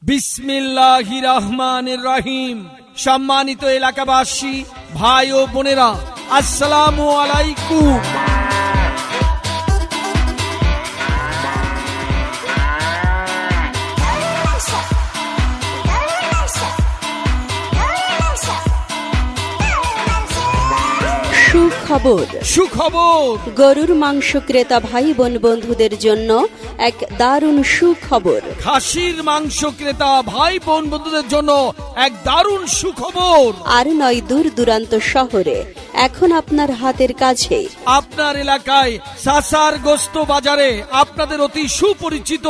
বিসমিল্লাহির রহমানির রহিম। সম্মানিত এলাকাবাসী, ভাই ও বোনেরা, আসসালামু আলাইকুম। সুখবর। গরুর মাংস ক্রেতা ভাই বোন বন্ধুদের জন্য এক দারুণ সুখবর। খাসির মাংস ক্রেতা ভাই বোন বন্ধুদের জন্য এক দারুণ সুখবর। আর নয় দূর দূরান্ত শহরে, এখন আপনার হাতের কাছে। আপনার এলাকায় সাসার গোস্ত বাজারে আপনাদের অতি সুপরিচিত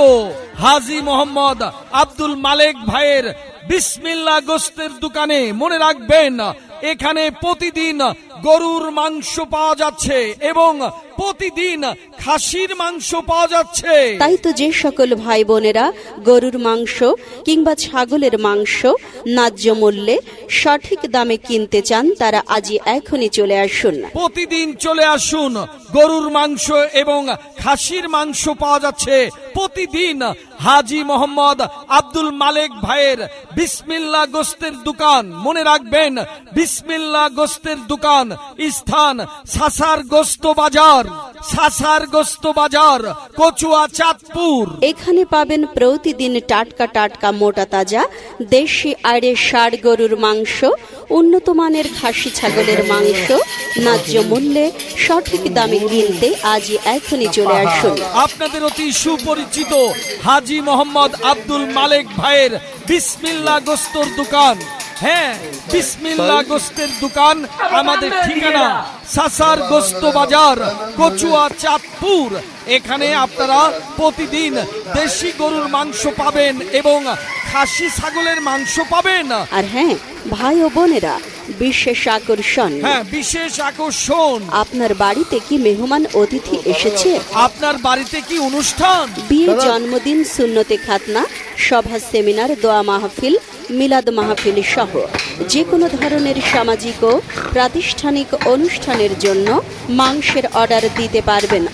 হাজী মোহাম্মদ আব্দুল মালেক ভাইয়ের বিসমিল্লাহ গোস্তের দোকানে মনে রাখবেন, এখানে প্রতিদিন গরুর মাংস পাওয়া যাচ্ছে এবং প্রতিদিন খাসির মাংস পাওয়া যাচ্ছে। তাই তো যে সকল ভাই বোনেরা গরুর মাংস কিংবা ছাগলের মাংস ন্যায্য মূল্যে সঠিক দামে কিনতে চান, তারা আজই এখনই চলে আসুন। প্রতিদিন চলে আসুন। গরুর মাংস এবং খাসির মাংস পাওয়া যাচ্ছে প্রতিদিন হাজী মোহাম্মদ আব্দুল মালেক ভাইয়ের বিসমিল্লাহ গোস্তের দোকান। মনে রাখবেন, বিসমিল্লাহ গোস্তের দোকান, স্থান সাসার গোস্ত বাজার, সাসার গোস্ত বাজার, কচুয়া, চাঁদপুর। এখানে পাবেন প্রতিদিন টাটকা টাটকা মোটা তাজা দেশি আড়ে ষাঁড় গরুর মাংস, উন্নত মানের খাসি ছাগলের মাংস ন্যায্য মূল্যে সঠিক দামে কিনতে আজই এখনই চলে আসুন। আপনাদের অতি সুপরিচিত হাজী মোহাম্মদ আব্দুল মালেক ভাইয়ের বিসমিল্লাহ গোস্তর দোকান। হ্যাঁ, বিসমিল্লাহ গোস্তের দোকান। আমাদের ঠিকানা সাসার গোস্ত বাজার, কচুয়া, চাঁদপুর। এখানে আপনারা প্রতিদিন দেশি গরুর মাংস পাবেন এবং খাসি ছাগলের মাংস পাবেন। আর হ্যাঁ ভাই ও বোনেরা, বিশেষ আকর্ষণ। হ্যাঁ, বিশেষ আকর্ষণ। আপনার বাড়িতে কি মেহমান অতিথি এসেছে? আপনার বাড়িতে কি অনুষ্ঠান? বিয়ে, জন্মদিন, সুন্নতে খাতনা, সভা, সেমিনার, দোয়া মাহফিল, মিলাদ মাহফিল সহ যে কোনো ধরনের সামাজিক ও প্রাতিষ্ঠানিক অনুষ্ঠানের জন্য মাংসের অর্ডার দিতে পারবেন।